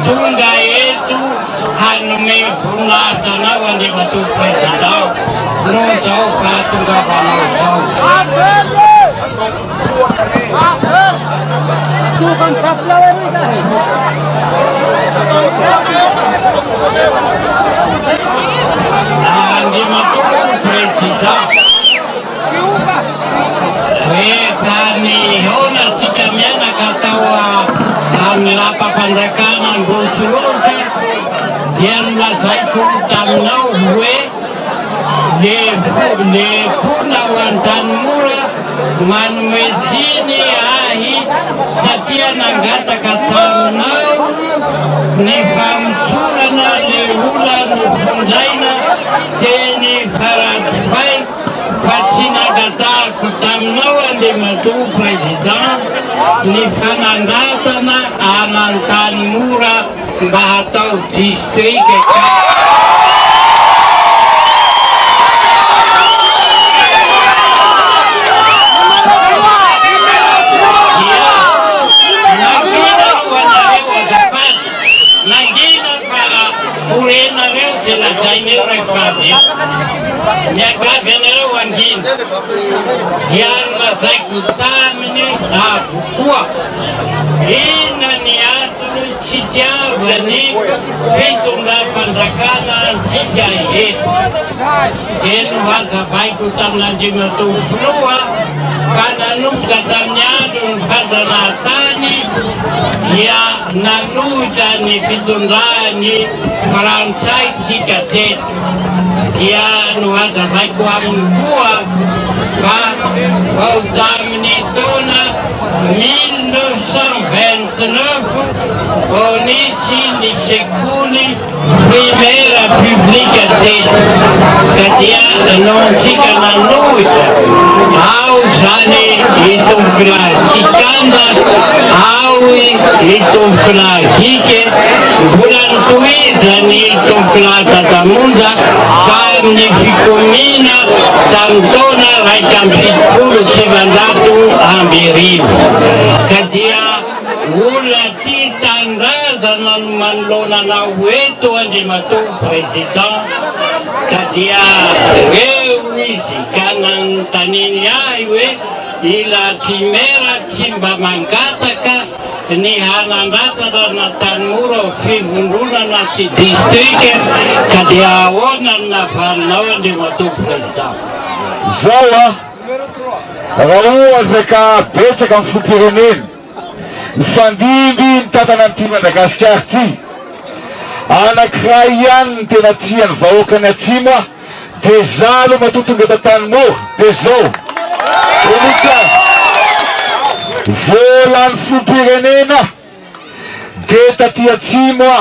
Tunga yetu hanumepunasa na wande matupresida noza ukatunga vanozao andi matupresida wekani hona sikamiana katawa Lapa pandakana ngulsulunta Dian la saiku tamnau hue Le kuna wantan mura Man mezini ahi Satia nangata katamnau Ne famsura na le hula nufundaina Teni faradfai Patsina gata kutamnau Ande matu president Ni fanandatana Anantan mura Bahatau distrik Yang saya kutamini kuat. Ini niatu sejak bani pitunda pandakana sejak itu. Ini bahasa baik kutam nanti metu keluar. Karena nuk katamnya dun kadanatani ya nanu jani pitunda ni merancai sikatet. Ya nuasa baik kuam kuat. Autamnitona 1929 Onisi di Secuni Primera Pubblica Katia non si cananuita Ausani itu klasikanda Aui itu klasike Bulan tuizan itu klasatamuza Kamni fikumina Tantona Raikam Sikulu Sebandatu Ambirin Katia Ula titanda Zanan manlona na wetu Andi matu presiden Katia Ewi Sikanan tanini aiwe Ila timera Simba mangataka Ni hanandata na tanmuro Fihunduna na si distrike Katia Wonan na fanao Andi matu presiden Zawa Raoa zaka betsaka amin'ny filoham-pirenena mifandimby ny tantana an'ity Madagasikara ity anankiray ihany ny tena tiany vahoakany atsimo dia zalo matotonga tantanimora dia zao olika volan'ny filoham-pirenena dia taty atsimo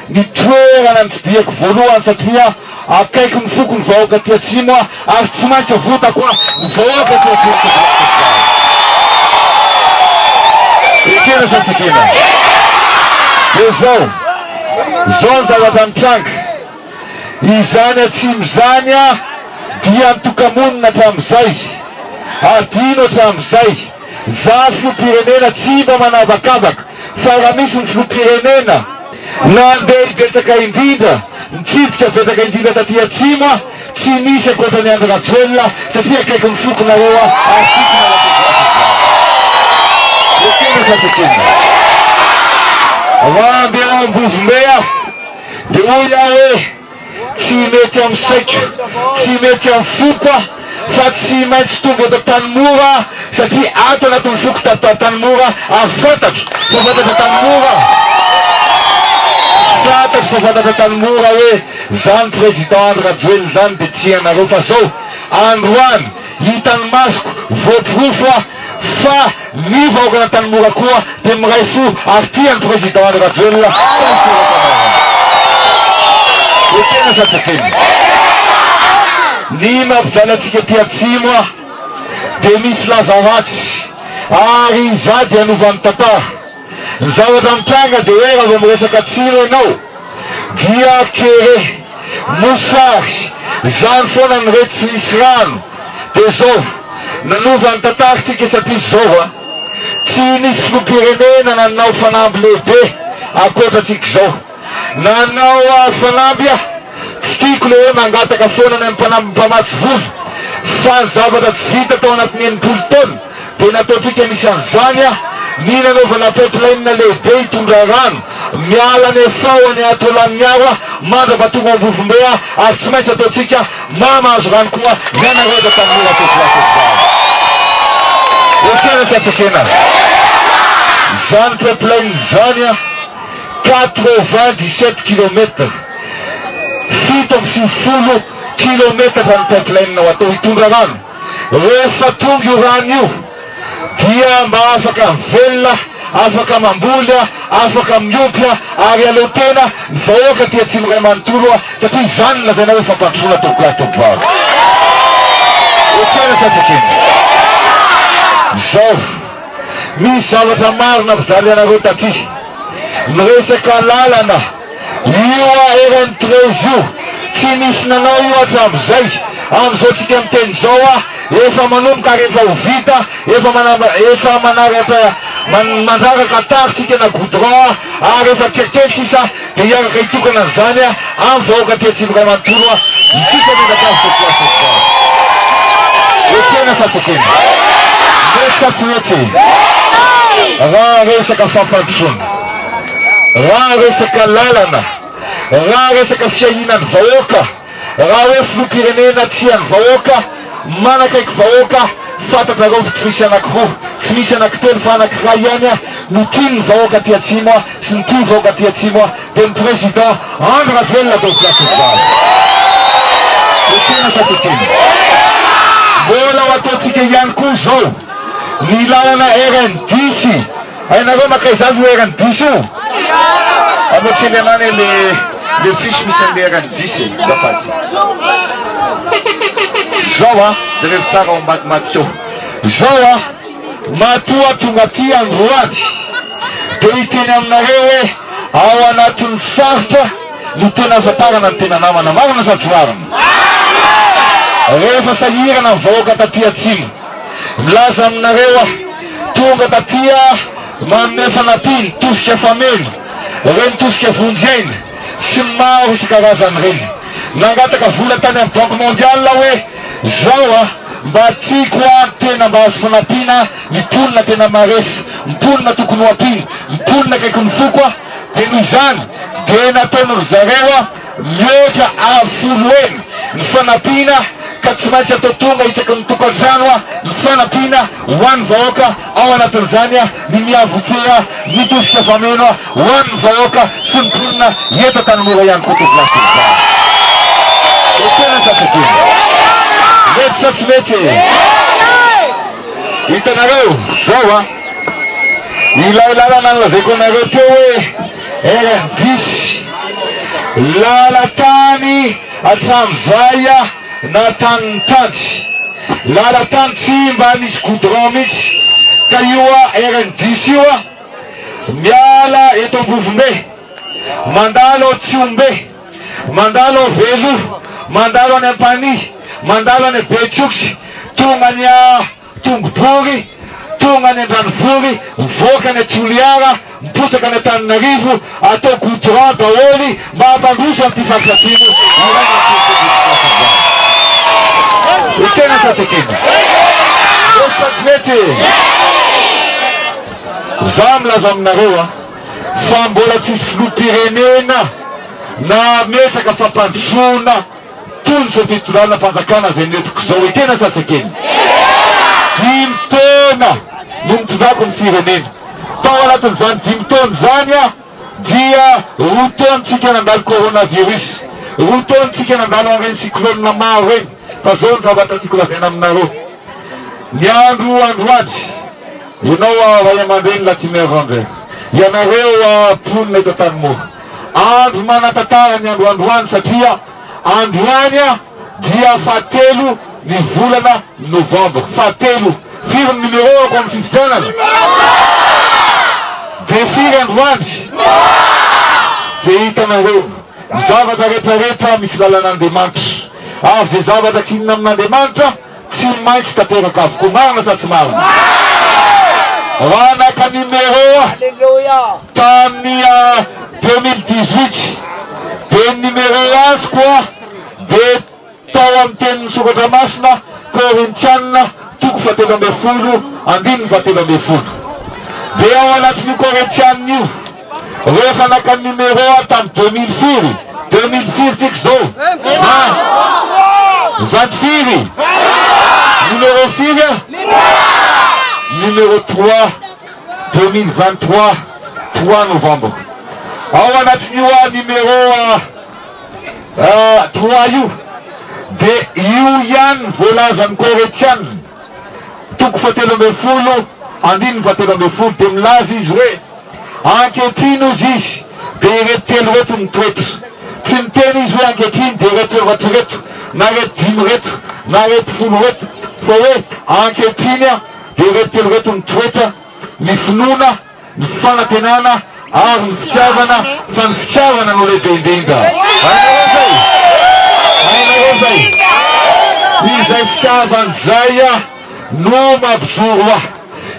ny toerana ny tsy diako voalohany satria akaiky ny foko ny vahoaka aty atsimo ary tsy maintsy avotako ny vahoaka aty atsimo ekena satsikena dia zao ny zavatra mitranga izany atsimo zany dia mitokamonina hatramin'izay adino hatramin'izay za filoham-pirenena tsy mba manavakavaka fa raha misy ny filoham-pirenena nandeha betsaka indrindra mitsidika betsaka indrindra taty atsimo tsy misy akoatra ny Andry Rajoelina satria akaiky ny fokonareo ekena satsikena raha andeha ambovomea dia hoy aho hoe tsy mety amin'ny saiko tsy mety amin'ny foko fa tsy maintsy tonga eto Tanimora satria ato anatin'ny foko Tanimora afantatro fa fantatra Tanimora fantatra fa fantatra Tanimora hoe zany président Andry Rajoelina zany de tianareo fa zao androany hitany masoko voaporofo fa ny vahoakana Tanimora koa de miray fo ary tiany président Andry Rajoelina ekena satsakeny ny mampijaly atsika ty atsimo de misy lazaratsy ary zady anovany tantara ny zavatra mitranga de hoe raha vao miresaka atsimo ianao dia kere mosary zany foana ny rety tsy misy rano de zao nanovany tantaritsika satria zao tsy nisy filoham-pirenena nanao fanamby lehibe akoatratsika zao nanao fanamby tsy tiako le hoe mangataka foana ny ampanamby mpamatsy volo fa ny zavatra tsy vita tao anatin'ny enimpolo taona de nataotsika misy an'izany ny nanaovana pipeline lehibe hitondra rano miala ny fahony atolanin'ny aro mandrapatonga ambovombe ary tsy maintsy ataotsika mamahazo rano koa mianareda Tanimora okena satsakena zany pipeline zany 97 kilometre 70 kilometre fa ny pipeline nao atao hitondra rano rehefa tonga io rano io dia mba afaka velona afaka mamboly afaka miompy ary aleo tena ny vahoaka ty atsimo ray manontolo satria zany lazaina hoe fampandrona tokoatobaro okena satsakeny zao misy zavatra marina mpijaly anareo taty miresaka lalana io RN13 io tsy nisy nanao io hatram'izay am'izao tsika miteny zao efa manomboka ary efa ho vita efa manaraka mandraraka taritsika na goudron ary efa kelikely sisa de hiaraka hitokana an'izany amy vahoaka ty atsimo ray manontolo isika menakavy okena satsakeny mety satsimety raha resaka fampandrona raha resaka lalana raha resaka fiahinany vahoaka raha hoe filoham-pirenena tiany vahoaka manakaiky vahoaka fantatrareo tsy misy anakiroa tsy misy anankitelo fa anankiray ihany no tiany ny vahoaka ty atsimo sy ny tia vahoaka ty atsimo de ny président Andry Rajoelina dokolatobary okena satsakeny mbola ho ataotsika ihany koa zao ny lalana RN10 hainareo makay zany io RN10 io amotrely anany le fiche misy an'le RN10 zafaty zao zareo tsara ao ambadimadika eo zao matoa tonga ty androany de hiteny aminareo hoe ao anatin'ny sarotra no tena afatarana ny tena namana marina sady marina rehefa sahirana ny vahoaka taty atsimo milaza aminareo tonga tatya manome fanapiny tosika famely reny tosika vonjeny sy maro sy karazany reny nangataka vola tany amin'ny banque mondiale hoe zao mba tiako tena mba azo fanapina miponina tena marefy miponina tokony ho apiny miponina kaiky ny foko de noho izany de nataon'ry zareo mihoatra afolo eny ny fanapina ka tsy maintsy atao tonga hitsaky ny tokantrano ny fanapina ho an'ny vahoaka ao anatin'izany ny miavotsea ny tosika fameno ho an'ny vahoaka sy ny ponina eto Tanimora ihany koa tokolatozany okena satsakeny mety sa tsy mety hitanareo zao ilay lalana nolazaiko anareo teo hoe RN10 lalatany hatram'izay na tany tady lalatany tsy mba nisy goudron mihitsy ka io RN10 io miala eto ambovombe mandalo ao Tsiombe mandalo ao Velo mandalo any Ampany mandalo any Betsokotry tonga any Tongobory tonga any Andranovory mivoaka any Toliara mipotsaka any Antananarivo atao goudron daholy mba hampandroso an'ity fampiatsimo okena satsakena mety satsy mety za milaza aminareo fa mbola tsisy filoham-pirenena na metraka fampandrosona tony zao fitondrana mpanjakana zay netiko zao ekena satsakena 10 taona no nitondrako ny firenena tao anatin'izany 10 taona zany dia roa taontsika nandalo coronavirus, roa taontsika nandalo an'ireny cyclone maro reny. Fa zao ny zavatra tiako lazaina aminareo. Ny andro ady, ianao ray aman-dreny Latimerander, ianareo ponina eto Tanimora. Andro manan-tantara ny androany satria androany dia fahatelo ny volana novambra. Fahatelo. Firy ny numéro ako amin'ny fifidianana? De firy androany? De hitanareo ny zavatra rehetrarehetra misy lalàn'Andriamanitra. Ary zay zavatra kinina amin'Andriamanitra tsy maintsy tanteraka avokoa. Marina sa tsy marina? Raha naka numéro tamin'ny 2018 de numéro azy koa de tao amin'ny tenin'ny Soratra Masina Korintianina toko fahatelo amby folo andininy fahatelo amby folo. De ao anatin'io Korintianina io rehefa naka numéro tamin'ny 2000 firy 2000 firy tiky zao 20 firy numéro firy numéro 3 2023 3 novembre. Ao anatin'io numéro 3 io de io ihany voalazan'ny Korintianina toko fahatelo amby folo andininy fahatelo amby folo de milaza izy hoe ankehitriny ozy izy de ireto telo reto mitoetra. Tsy miteny izy hoe ankehitriny de ireto efatra reto na reto dimy reto na reto folo reto, fa hoe ankehitriny de ireto telo reto mitoetra, ny finoana, ny fanantenana ary ny fitiavana, fa ny fitiavana no lehibe indrindra. Ainareo zay? Ainareo zay? Izay fitiavan'izay no mampijoro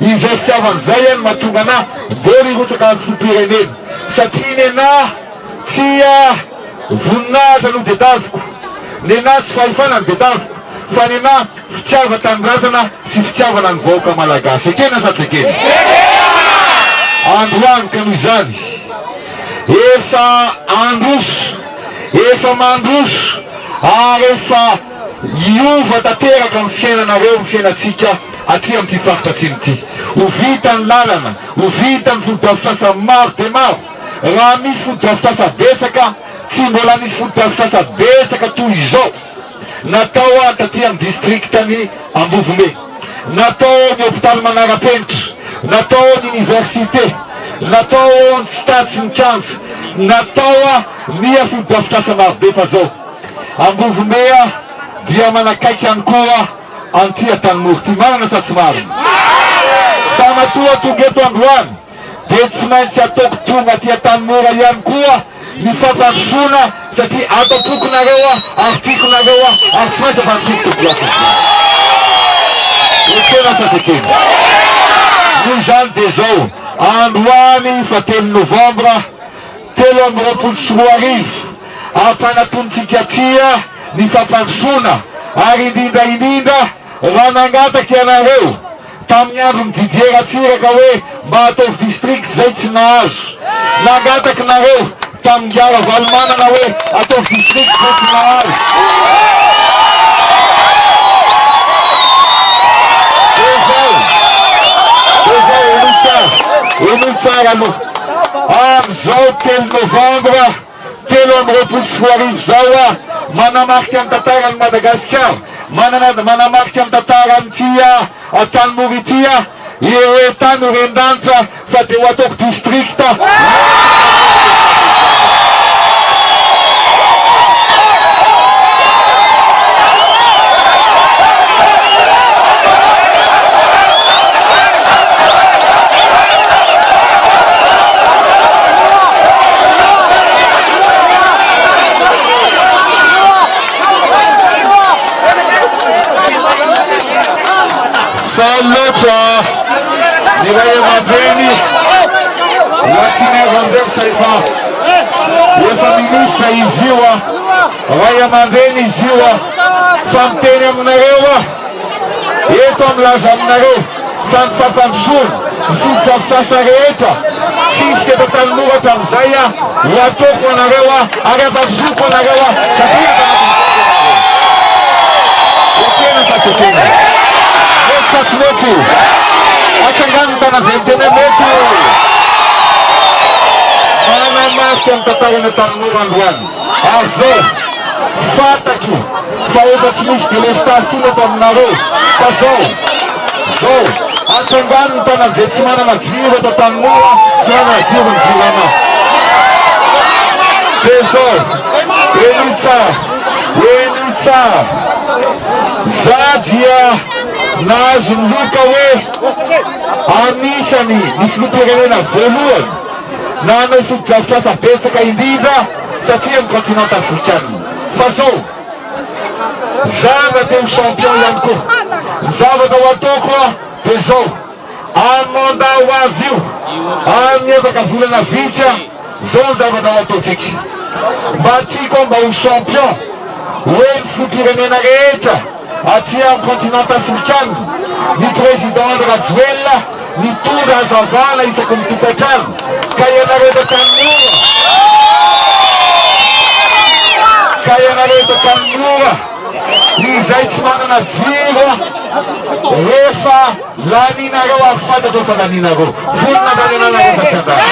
izay fitiavan'izay no mahatonga ana mbola hirotsaka amin'ny filoham-pirenena. Satria nenahy tsy voninahitra no dedaviko, nenahy tsy fahefana no dedaviko, fa nenahy fitiava-tanindrazana sy fitiavana ny vahoaka malagasy. Ekena sa tsy ekena? Androany ka noho izany efa androso, efa mandroso ary efa iova tanteraka amin'ny fiainanareo, ny fiainatsika aty amin'ity faritra atsimo ity. Ho vita ny lalana, ho vita ny foto-drafitrasa maro de maro. Raha misy foto-drafitrasa betsaka, tsy mbola misy foto-drafitrasa betsaka toy izao natao taty amin'ny distriktany Ambovombe, natao ny hôpitaly Manarapenitra, natao ny université, natao ny stade sy ny kianja, natao nia foto-drafitrasa maro be. Fa zao Ambovombe dia manakaiky ihany koa anty Tanimora ty. Marina sa tsy marina? Sa matoa tonga eto androany de tsy maintsy ataoko tonga aty Tanimora ihany koa ny fampandrosoana, satria atapokonareo ary tiakonareo ary tsy maintsy ampandrosoko tobiasa. Ekena sa tsy ekena? Noho izany de zao androany fahatelo novambra 2024 ampanatonotsika tia ny fampandrosoana. Ary indrindra raha nangataky ianareo tamin'ny andro ny Didier Ratsiraka hoe mba ataovy district zay tsy nahazo, nangataky nareo tamin'ny Gara Valomanana hoe ataovy district zay tsy nahazo. Eno tsara aloha am'izao 3 novambra 2024 zao manamarika ny tantarany Madagasikara, manamarika ny tantarany tia Tanimora ity ireo tany rendanitra fa de ho ataoko district. Salute ni Ray aman-dreny Latimerander efa ministra izy io Ray aman-dreny izy io fa miteny aminareo eto milaza aminareo fa ny fampandrosoana ny foto-drafitrasa rehetra tsisy teto Tanimora hatramin'izay ho ataoko anareo ary ampandrosoko anareo satria ekena sa tsy ekena? Sa tsy mety? Atsangano tana zay miteny mety. Manana manamarika amin'ny tantarana Tanimora androany. Ary zao fantako fa efa tsy misy délestage tona eto aminareo fa zao atsangano ny tanan'izay tsy manana jiro eto Tanimora tsy manana jiro ny jirana. Dia zao eny tsara za dia nahazo ny loka hoe anisany ny filoham-pirenena voalohany nanao foto-drafitrasa betsaka indrindra satria amin'ny continent africaine. Fa zao zanga teo champion ihany koa ny zavatra ho ataoko dia zao amin'ny mandat ho avy io amin'ny ezaka volana vitsy zao ny zavatra ho ataotsika mba tiako mba ho champion hoe ny filoham-pirenena rehetra aty amin'ny continent africaine ny président de Rajoelina mitondra hazavana isaky ny tokantrano ka ianareo Tanimora izay tsy manana jiro rehefa laninareo ary fantatro fa laninareo fonina daninanareo fa tsy andany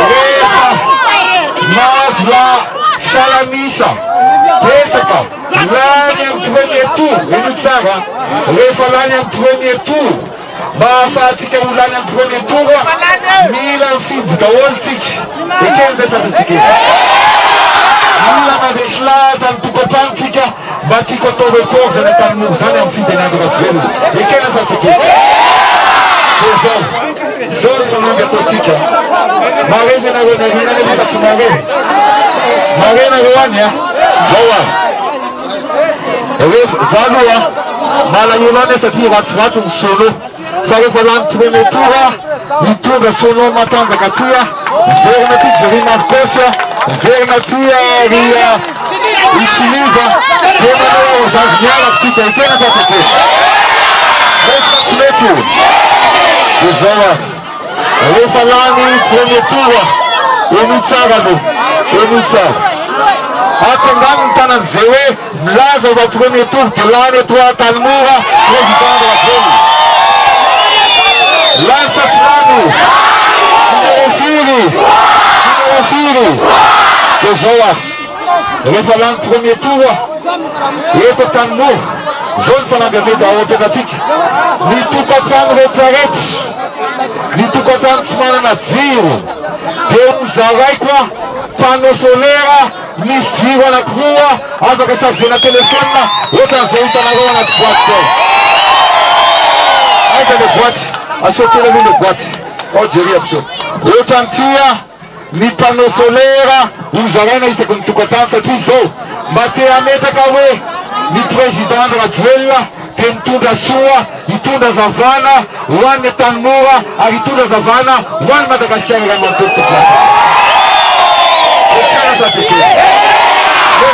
rehefa mahazo la salamisa betsaka lany amin'ny premier tour eny tsara rehefa lany amin'ny premier tour mba ahafahantsika ho lany amin'ny premier tour mila mifidy daholo tsika ekeny zay safatsika mila mandesy lahatra amin'ny tokantranotsika mba tiako atao record zany Tanimora zany amin'ny fidenandro Rajoelina ekeny afatsika dia zao ny fanonga ataotsika mareny anareo narinana efa tsy marena reo any zao za aloha malahelo any satria ratsiratsy ny solo fa rehefa lany premier tour mitondra solo matanjaka ty verina ty Jerry Marcos verina ty ry Itsiliva dia manao zavy miaraka tika ekena satsake tsy mety io dia zao rehefa lany premier tour eny tsara aloha eny tsara atsangano ny tanan'izay hoe milaza va premier tour dia lany eto Tanimora président de la République lany satsilano numéro 4 dia zao rehefa lany premier tour eto Tanimora zao ny fanambiamety aopetratsika ny tokantrano rehetrarehetra ny tokantrano tsy manana jiro dia hozaraiko panneau solaire misy jiro anakiroa afaka chargena telefôna ohatran'izao hitanareo anaty boaty zao aiza le boaty asotela aloha le boaty ao jery aby so ohatran'tia ny panneau solaire hozaraina isaky ny tokantrano satria zao mba te hametraka hoe ny président de Rajoelina dia mitondra soa hitondra zavana ho an'ny Tanimora ary hitondra zavana ho an'ny Madagasikara raha manontolo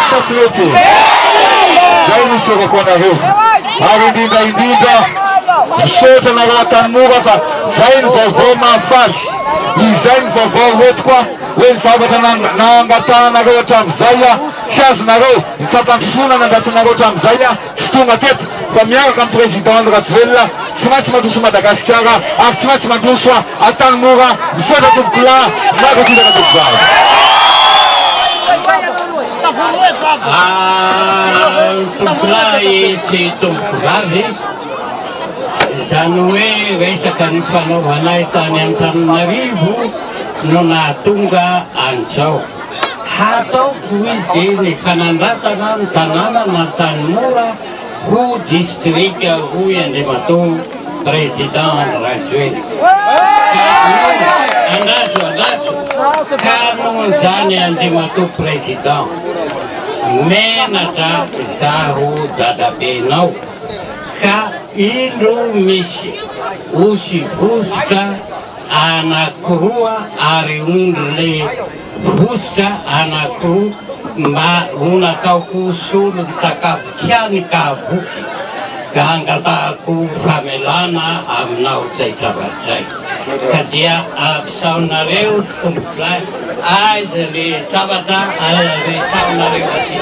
sasirety zay misorako anareo ary indrindra misotra anareo Tanimora fa zay ny vaovao mahafaly izay ny vaovao hoetiko hoe ny zavatra nangatahanareo hatramin'izay tsy azonareo nitsapandrosona nandrasanareo hatramin'izay tsy tonga teto fa miaraka amin'ny président de Rajoelina tsy maintsy mandroso Madagasikara ary tsy maintsy mandroso Tanimora misotra tokola makasitaka tokola tompolay tsy tompolavy izany hoe resaka ny fanaovana tany Antananarivo no nahatonga an'izao hataoko izy ny fanandratana ny tanàna na Tanimora ho district Roy Andriamatoa président Rajoelina andazo ka nohon'izany Andriamatoa président menatra zaho dadabenao ka indro misy osivosotra anakiroa ary ondro le vosotra anakiroa mba ho nataoko solo ny sakafo tiany ka voky ka angatahako famelana aminao zay zavatsay ka dia ampisaonareo tombolay aiza le zavatra rehetraonareo aty